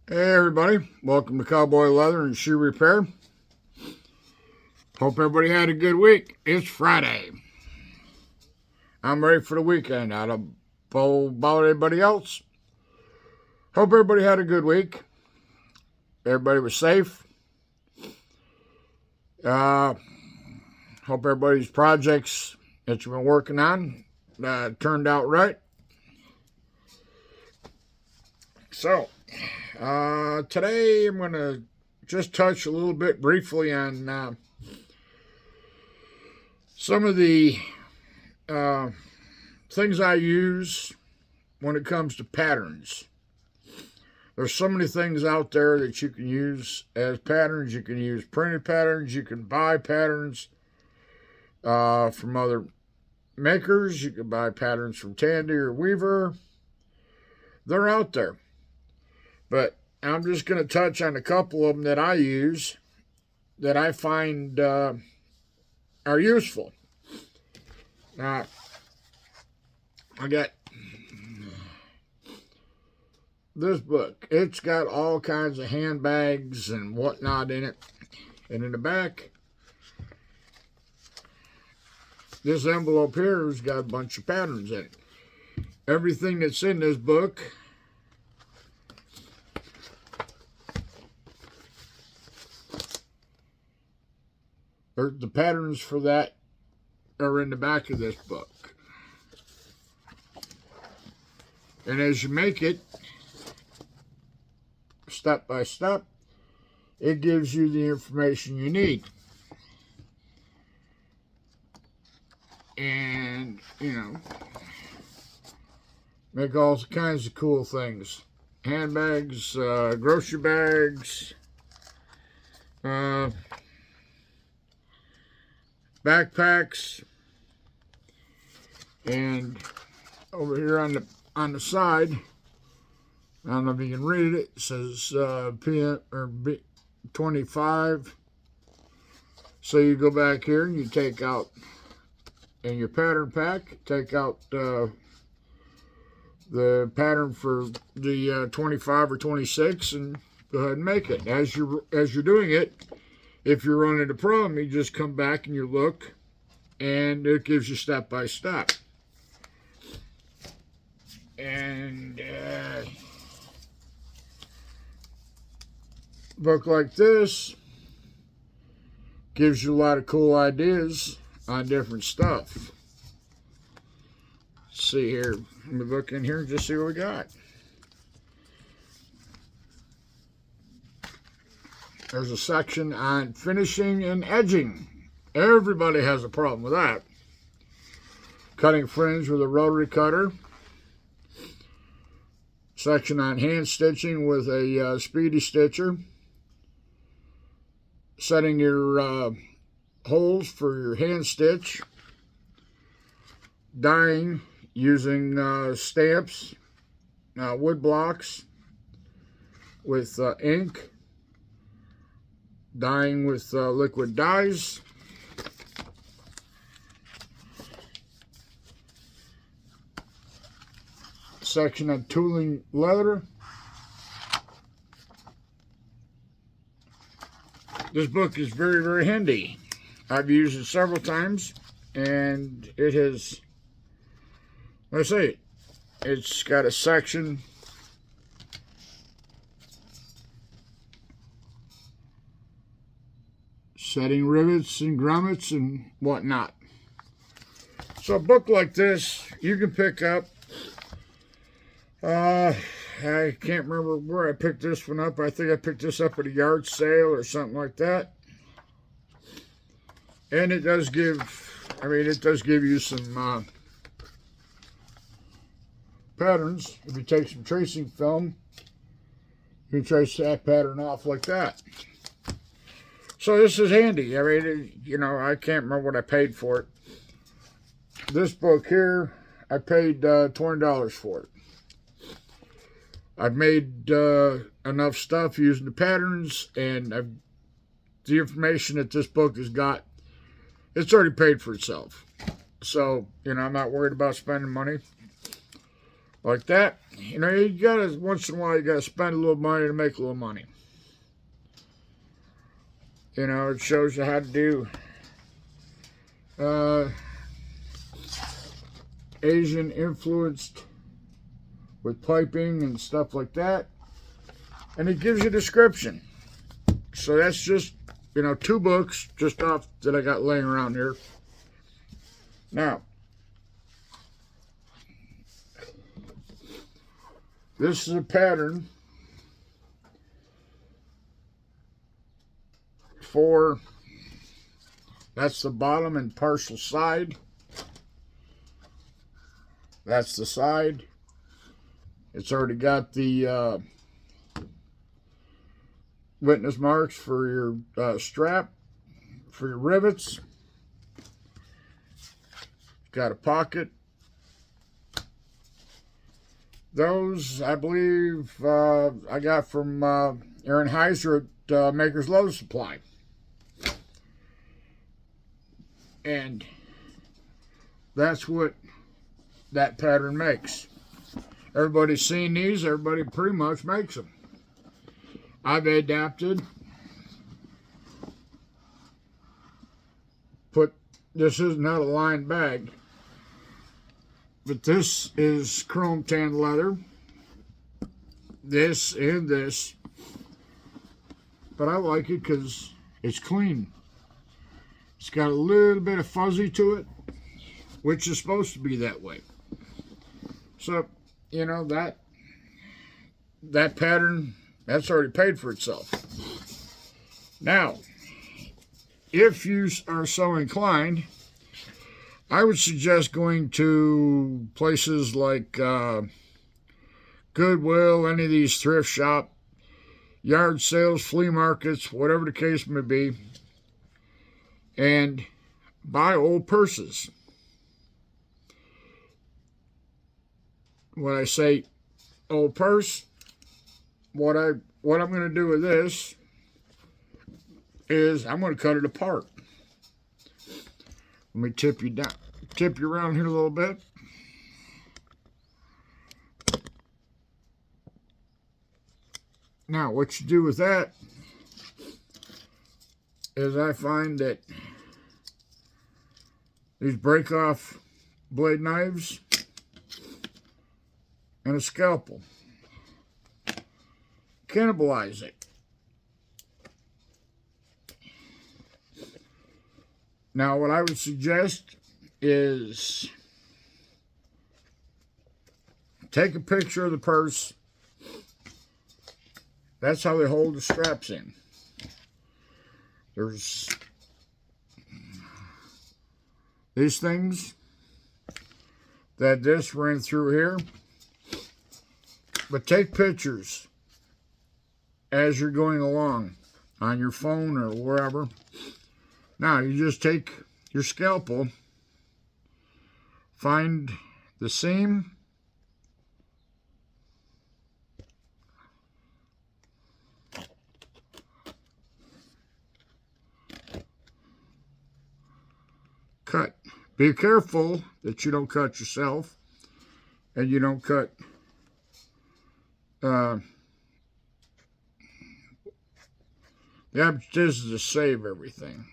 Hey everybody, welcome to Cowboy Leather and Shoe Repair. Hope everybody had a good week. It's Friday. I'm ready for the weekend. I don't know about anybody else. Hope everybody had a good week. Everybody was safe. Hope everybody's projects that you've been working on turned out right. So, today I'm going to just touch a little bit briefly on some of the things I use when it comes to patterns. There's so many things out there that you can use as patterns. You can use printed patterns. You can buy patterns from other makers. You can buy patterns from Tandy or Weaver. They're out there. But I'm just going to touch on a couple of them that I use that I find are useful. I got this book. It's got all kinds of handbags and whatnot in it. And in the back, this envelope here has got a bunch of patterns in it. Everything that's in this book the patterns for that are in the back of this book. And as you make it, step by step, it gives you the information you need. And, make all kinds of cool things. Handbags, grocery bags, backpacks, and over here on the side, I don't know if you can read it. It says B25. So you go back here and you take out in your pattern pack, take out the pattern for the 25 or 26, and go ahead and make it. As you're doing it, if you're running into a problem, you just come back and you look, and it gives you step by step. And book like this gives you a lot of cool ideas on different stuff. Let's see here. Let me look in here and just see what we got. There's a section on finishing and edging. Everybody has a problem with that. Cutting fringe with a rotary cutter. Section on hand stitching with a speedy stitcher. Setting your holes for your hand stitch. Dyeing using stamps, wood blocks with ink. Dyeing with liquid dyes. Section on tooling leather. This book is very, very handy. I've used it several times, and it has, let's see, it's got a section setting rivets and grommets and whatnot. So a book like this, you can pick up. I can't remember where I picked this one up. I think I picked this up at a yard sale or something like that. And it does give, it does give you some patterns. If you take some tracing film, you can trace that pattern off like that. So this is handy. I can't remember what I paid for it. This book here, I paid $20 for it. I've made enough stuff using the patterns, and the information that this book has got, it's already paid for itself. So, I'm not worried about spending money. like that. You know, you gotta, once in a while, you gotta spend a little money to make a little money. You know, it shows you how to do Asian influenced with piping and stuff like that. And it gives you a description. So that's just, you know, 2 books just off that I got laying around here. Now, this is a pattern for, that's the bottom and partial side. That's the side. It's already got the witness marks for your strap, for your rivets. Got a pocket. Those, I believe, I got from Aaron Heiser at Maker's Load Supply. And that's what that pattern makes. Everybody's seen these. Everybody pretty much makes them. I've adapted. This is not a lined bag, but this is chrome tan leather. This and this. But I like it because it's clean. It's got a little bit of fuzzy to it, which is supposed to be that way. So, you know, that pattern, that's already paid for itself. Now, if you are so inclined, I would suggest going to places like Goodwill, any of these thrift shop, yard sales, flea markets, whatever the case may be, and buy old purses. When I say old purse, what I'm going to do with this is I'm going to cut it apart. Let me tip you around here a little bit. Now, what you do with that is I find that these break-off blade knives and a scalpel cannibalize it. Now, what I would suggest is take a picture of the purse. That's how they hold the straps in. There's these things that this ran through here. But take pictures as you're going along on your phone or wherever. Now, you just take your scalpel, find the seam, cut. Be careful that you don't cut yourself and you don't cut the object is to save everything.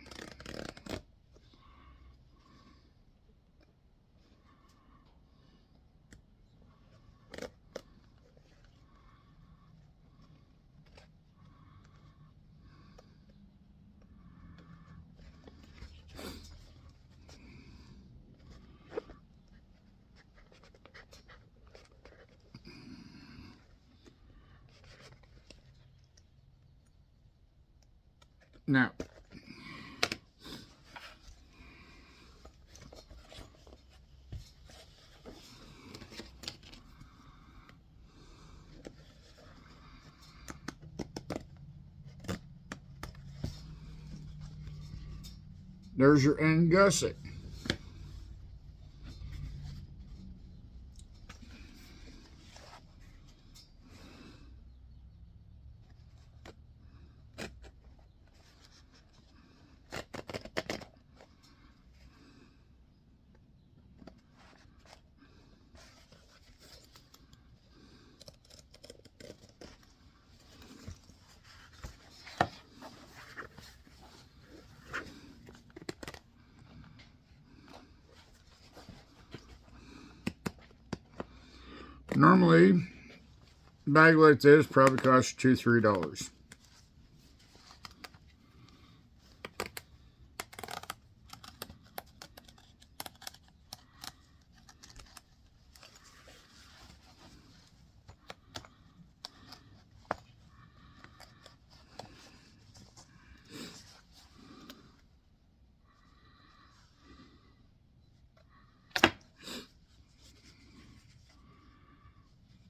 Now, there's your end gusset. Normally, a bag like this probably costs you $2-3.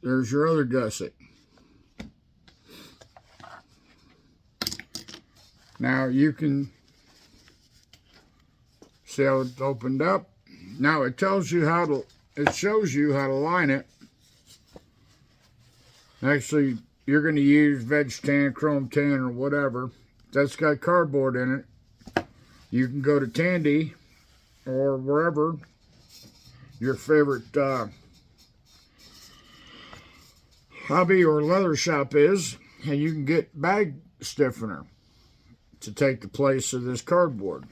There's your other gusset. Now you can see how it's opened up. Now it tells you how to, it shows you how to line it. Actually, you're going to use veg tan, chrome tan, or whatever. That's got cardboard in it. You can go to Tandy or wherever your favorite hobby or leather shop is, and you can get bag stiffener to take the place of this cardboard.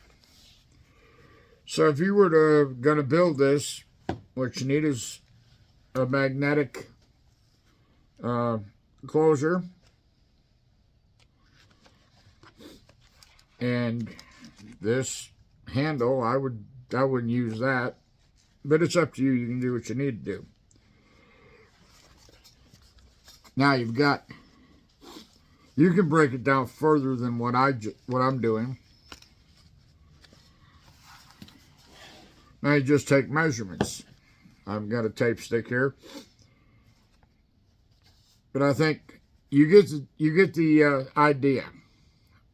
So if you were going to build this, what you need is a magnetic closure, and this handle, I wouldn't use that, but it's up to you. You can do what you need to do. Now you can break it down further than what I'm doing. Now you just take measurements. I've got a tape stick here, but I think you get the idea.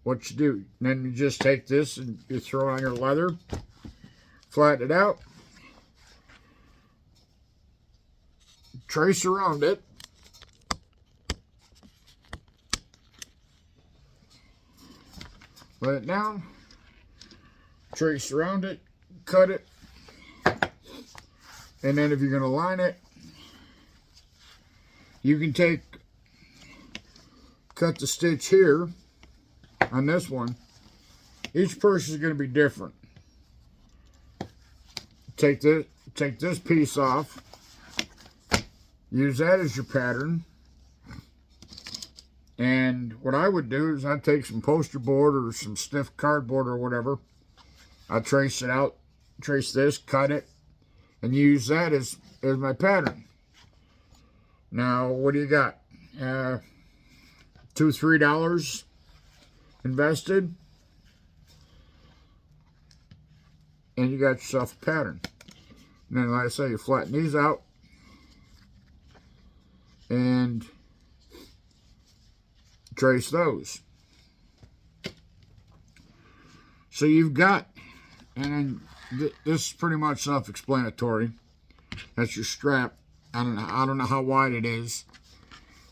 What you do, and then you just take this and you throw it on your leather, flatten it out, trace around it. Let it down, trace around it, cut it, and then if you're going to line it, you can cut the stitch here on this one. Each purse is going to be different. Take this piece off, use that as your pattern. And what I would do is I'd take some poster board or some stiff cardboard or whatever. I'd trace it out, trace this, cut it, and use that as my pattern. Now, what do you got? $2-3 invested, and you got yourself a pattern. And then, like I say, you flatten these out, and trace those. So you've got, and this is pretty much self-explanatory. That's your strap. I don't know how wide it is,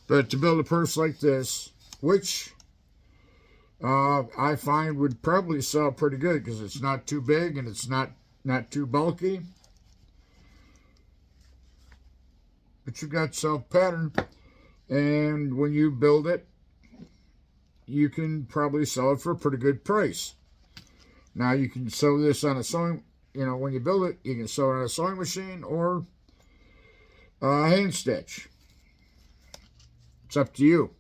but to build a purse like this, which I find would probably sell pretty good because it's not too big and it's not too bulky. But you've got yourself a pattern, and when you build it, you can probably sell it for a pretty good price. Now you can sew this on a sewing, when you build it, you can sew it on a sewing machine or hand stitch. It's up to you.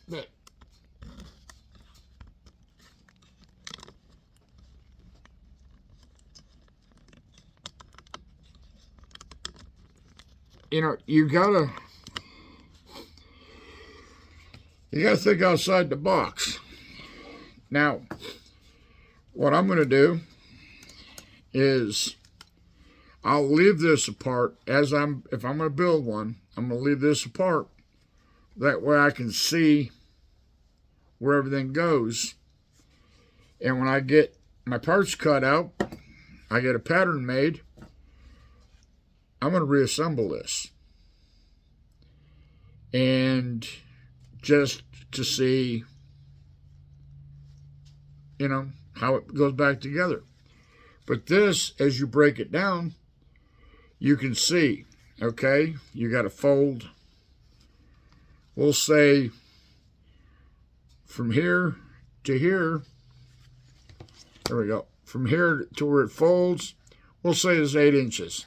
But you gotta think outside the box. Now, what I'm gonna do is I'll leave this apart if I'm gonna build one, I'm gonna leave this apart. That way I can see where everything goes. And when I get my parts cut out, I get a pattern made, I'm going to reassemble this. And just to see, how it goes back together. But this, as you break it down, you can see, okay, you got to fold. We'll say from here to here, there we go. From here to where it folds, we'll say it's 8 inches.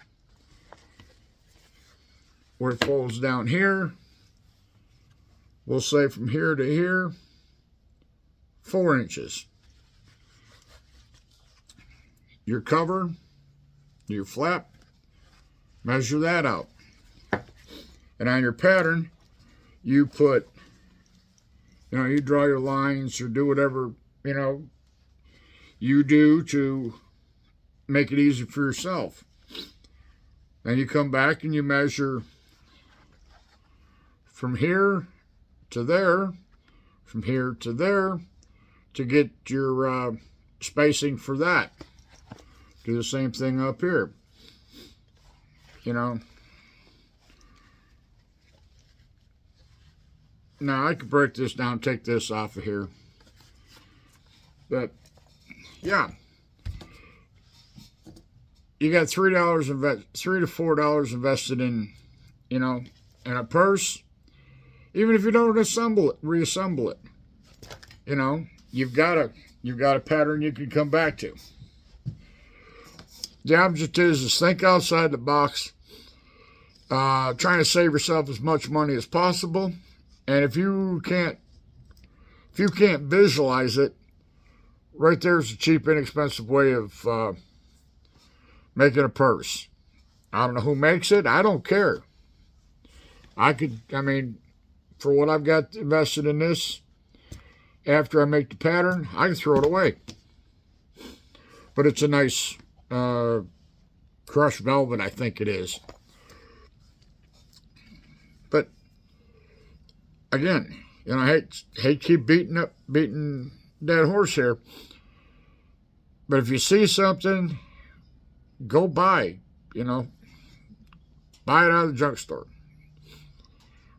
where it folds down here. We'll say from here to here, 4 inches. Your cover, your flap, measure that out. And on your pattern, you put, you draw your lines or do whatever, you do to make it easy for yourself. Then you come back and you measure from here to there, from here to there, to get your spacing for that. Do the same thing up here. Now I could break this down, take this off of here. But yeah, you got $3 $3 to $4 invested in, in a purse. Even if you don't reassemble it, you've got a pattern you can come back to. The object is think outside the box, trying to save yourself as much money as possible. And if you can't visualize it, right there's a cheap, inexpensive way of making a purse. I don't know who makes it. I don't care. For what I've got invested in this, after I make the pattern, I can throw it away. But it's a nice crushed velvet, I think it is. But again, I hate to keep beating dead horse here. But if you see something, go buy. Buy it out of the junk store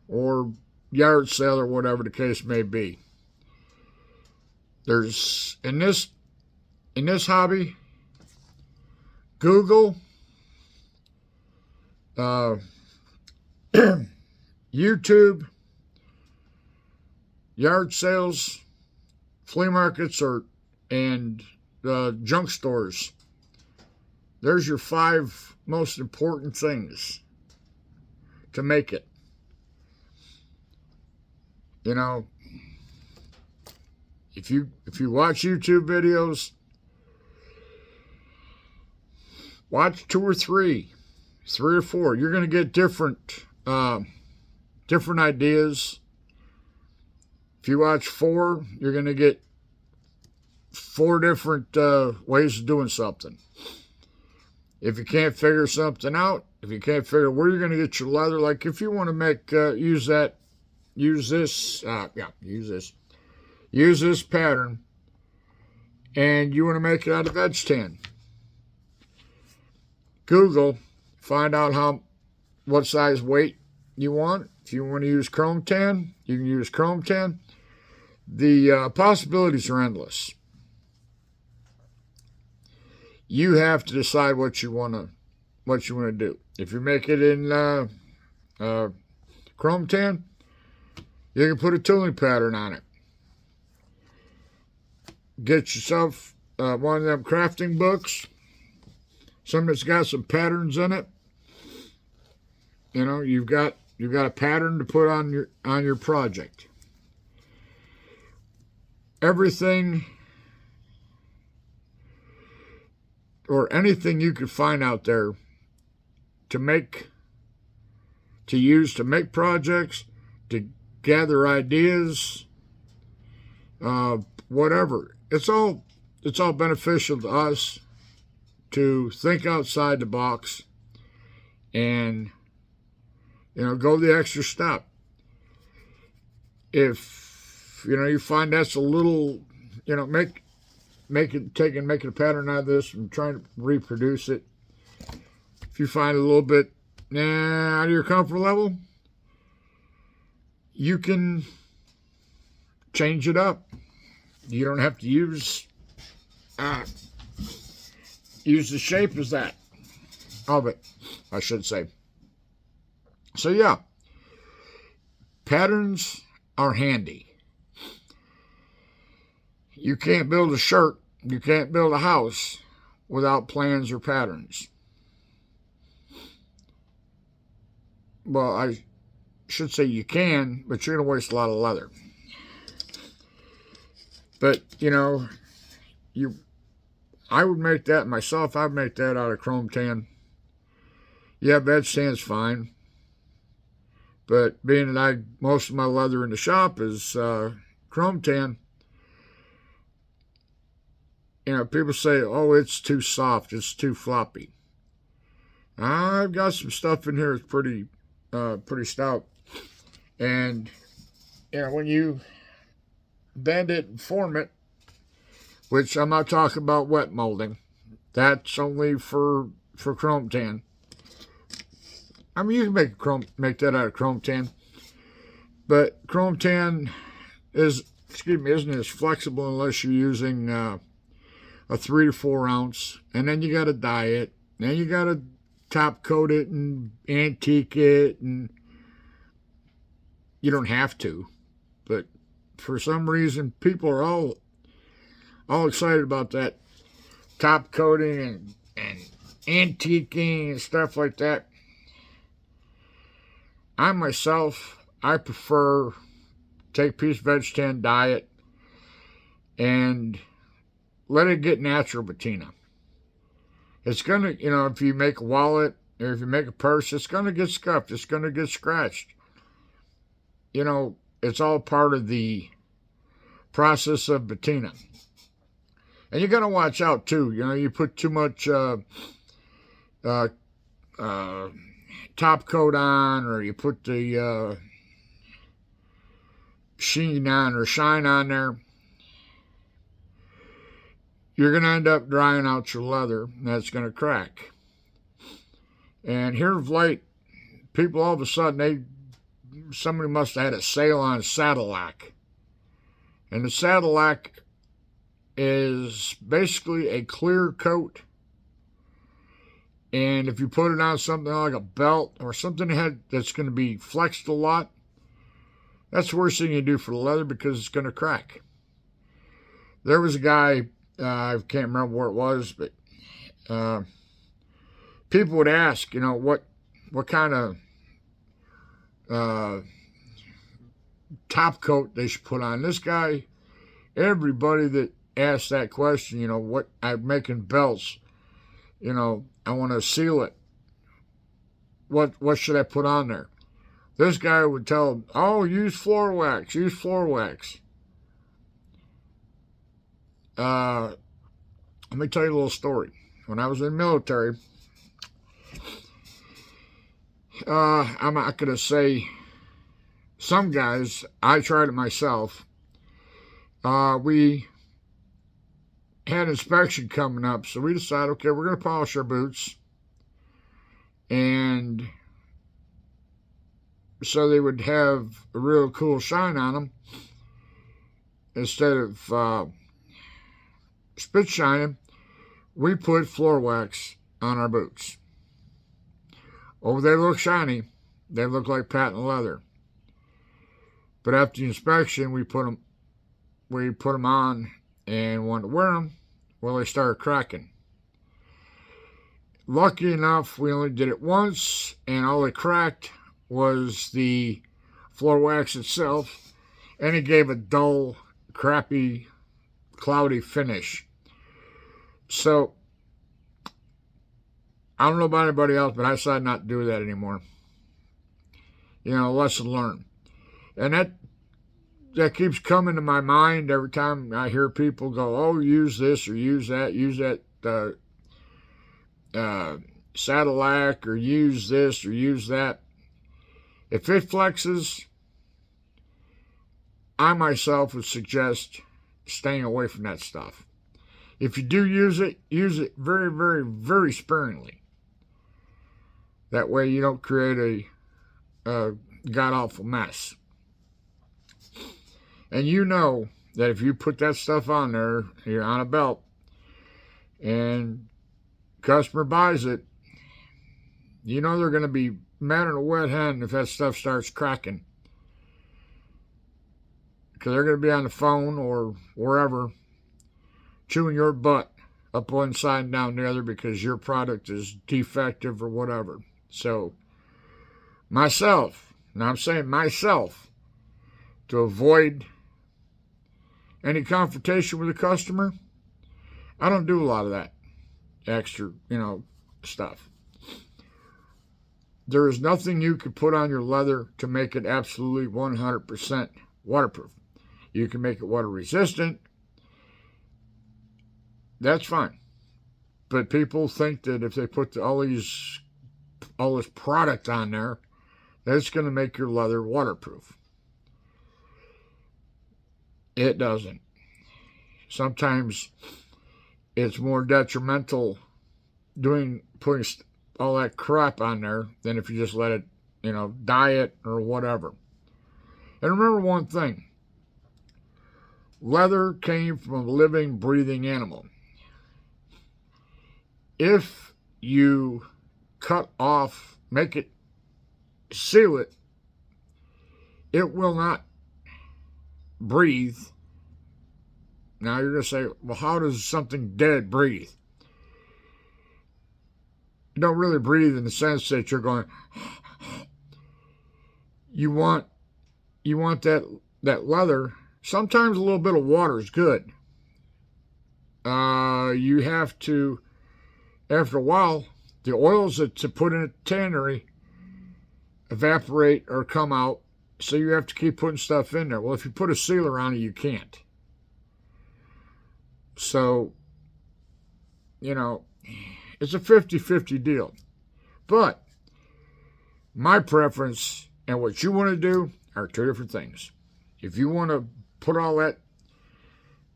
or yard sale or whatever the case may be. There's in this hobby, Google, YouTube, yard sales, flea markets, and junk stores. There's your 5 most important things to make it. If you watch YouTube videos, watch 2 or 3 or 4. You're going to get different ideas. If you watch 4, you're going to get 4 different ways of doing something. If you can't figure something out, if you can't figure where you're going to get your leather, like if you want to make use this pattern, and you want to make it out of edge tan. Google, find out what size weight you want. If you want to use chrome tan, you can use chrome tan. The possibilities are endless. You have to decide what you want to do. If you make it in chrome tan, you can put a tooling pattern on it. Get yourself one of them crafting books, something that's got some patterns in it. You've got a pattern to put on your project. Everything or anything you could find out there to use to make projects, to gather ideas, whatever. It's all beneficial to us to think outside the box and go the extra step. If you find that's a little, making a pattern out of this and trying to reproduce it. If you find a little bit out of your comfort level, you can change it up. You don't have to use the shape as that of it, I should say. So yeah, patterns are handy. You can't build a shirt, you can't build a house without plans or patterns. well, I should say you can, but you're going to waste a lot of leather. But, you know, I would make that myself. I'd make that out of chrome tan. Yeah, bed stand's fine. But being that most of my leather in the shop is chrome tan, you know, people say, oh, it's too soft, it's too floppy. I've got some stuff in here that's pretty stout. And, you know, when you bend it and form it, which I'm not talking about wet molding, that's only for chrome tan. I mean, you can make that out of chrome tan, but chrome tan isn't as flexible unless you're using a 3 to 4 ounce, and then you got to dye it, then you got to top coat it and antique it, and you don't have to, but for some reason people are all excited about that top coating and antiquing and stuff like that. I myself, I prefer take a piece of veg tan, dye it, and let it get natural patina. It's going to, you know, if you make a wallet or if you make a purse, it's going to get scuffed. It's going to get scratched. You know, it's all part of the process of patina. And you got to watch out, too. You know, you put too much top coat on, or you put the sheen on or shine on there, you're going to end up drying out your leather, and that's going to crack. And here of late, people all of a sudden, somebody must have had a sale on Saddle-Lac. And the Saddle-Lac is basically a clear coat. And if you put it on something like a belt or something that's going to be flexed a lot, that's the worst thing you do for the leather because it's going to crack. There was a guy, I can't remember where it was, but people would ask, you know, what kind of top coat they should put on. This guy, everybody that asked that question, you know, what I'm making belts, you know, I want to seal it. What should I put on there? This guy would tell them, oh, use floor wax, use floor wax. Let me tell you a little story. When I was in the military, I'm not going to say some guys, I tried it myself. We had inspection coming up, so we decided, okay, we're going to polish our boots. And so they would have a real cool shine on them instead of spit shining. We put floor wax on our boots. Oh, they look shiny. They look like patent leather. But after the inspection, we put them on and wanted to wear them. Well, they started cracking. Lucky enough, we only did it once, and all it cracked was the floor wax itself, and it gave a dull, crappy, cloudy finish. So, I don't know about anybody else, but I decided not to do that anymore. You know, lesson learned. And that keeps coming to my mind every time I hear people go, oh, use this or use that Saddle-Lac, or use this or use that. If it flexes, I myself would suggest staying away from that stuff. If you do use it very, very, very sparingly. That way you don't create a god-awful mess. And you know that if you put that stuff on there, you're on a belt, and customer buys it, you know they're going to be mad at a wet hen if that stuff starts cracking. Because they're going to be on the phone or wherever chewing your butt up one side and down the other because your product is defective or whatever. So myself, now I'm saying myself, to avoid any confrontation with a customer, I don't do a lot of that extra, stuff. There is nothing you can put on your leather to make it absolutely 100% waterproof. You can make it water resistant. That's fine. But people think that if they put all this product on there, that it's going to make your leather waterproof. It doesn't. Sometimes it's more detrimental putting all that crap on there than if you just let it, dye it or whatever. And remember one thing. Leather came from a living, breathing animal. If you cut off, make it, seal it, it will not breathe. Now you're going to say, well, how does something dead breathe? You don't really breathe in the sense that you're going, you want that leather. Sometimes a little bit of water is good. You have to, after a while, the oils that to put in a tannery evaporate or come out, so you have to keep putting stuff in there. Well, if you put a sealer on it, you can't. So, it's a 50-50 deal. But my preference and what you want to do are two different things. If you want to put all that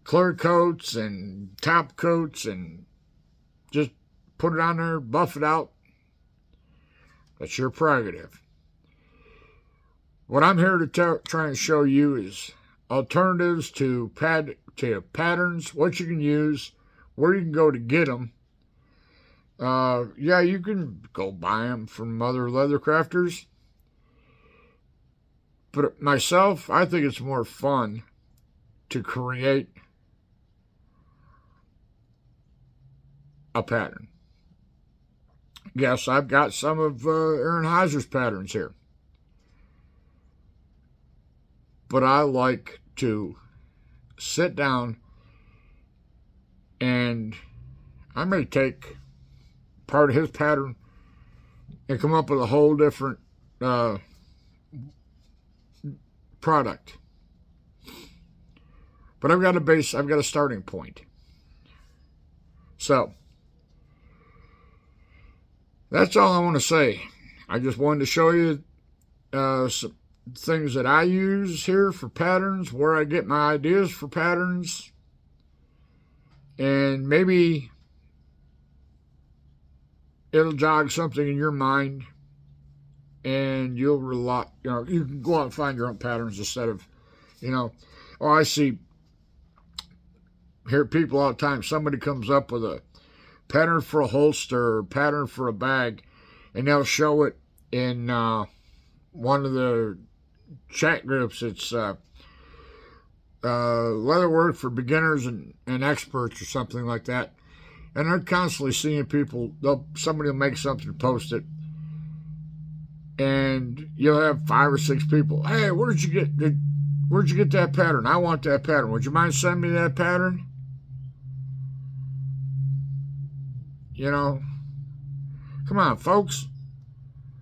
clear coats and top coats and just put it on there, buff it out, that's your prerogative. What I'm here to try and show you is alternatives to patterns, what you can use, where you can go to get them. You can go buy them from other leather crafters. But myself, I think it's more fun to create a pattern. Yes, I've got some of Aaron Heiser's patterns here. But I like to sit down and I may take part of his pattern and come up with a whole different product. But I've got a starting point. So, that's all I want to say. I just wanted to show you some things that I use here for patterns, where I get my ideas for patterns, and maybe it'll jog something in your mind, and you can go out and find your own patterns instead of, I hear people all the time, somebody comes up with a pattern for a holster or pattern for a bag, and they'll show it in one of the chat groups. It's leatherwork for beginners and experts or something like that. And they're constantly seeing people, somebody will make something and post it, and you'll have 5 or 6 people. Hey, where'd you get that pattern? I want that pattern. Would you mind sending me that pattern? Come on, folks.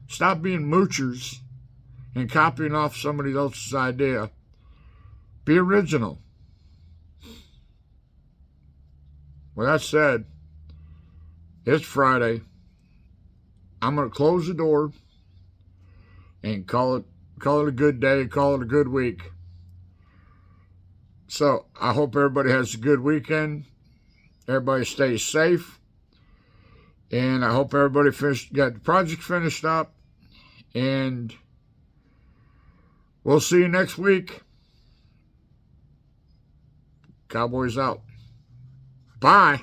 Stop being moochers and copying off somebody else's idea. Be original. With that said, it's Friday. I'm going to close the door and call it a good day, call it a good week. So I hope everybody has a good weekend. Everybody stays safe. And I hope everybody got the project finished up. And we'll see you next week. Cowboys out. Bye.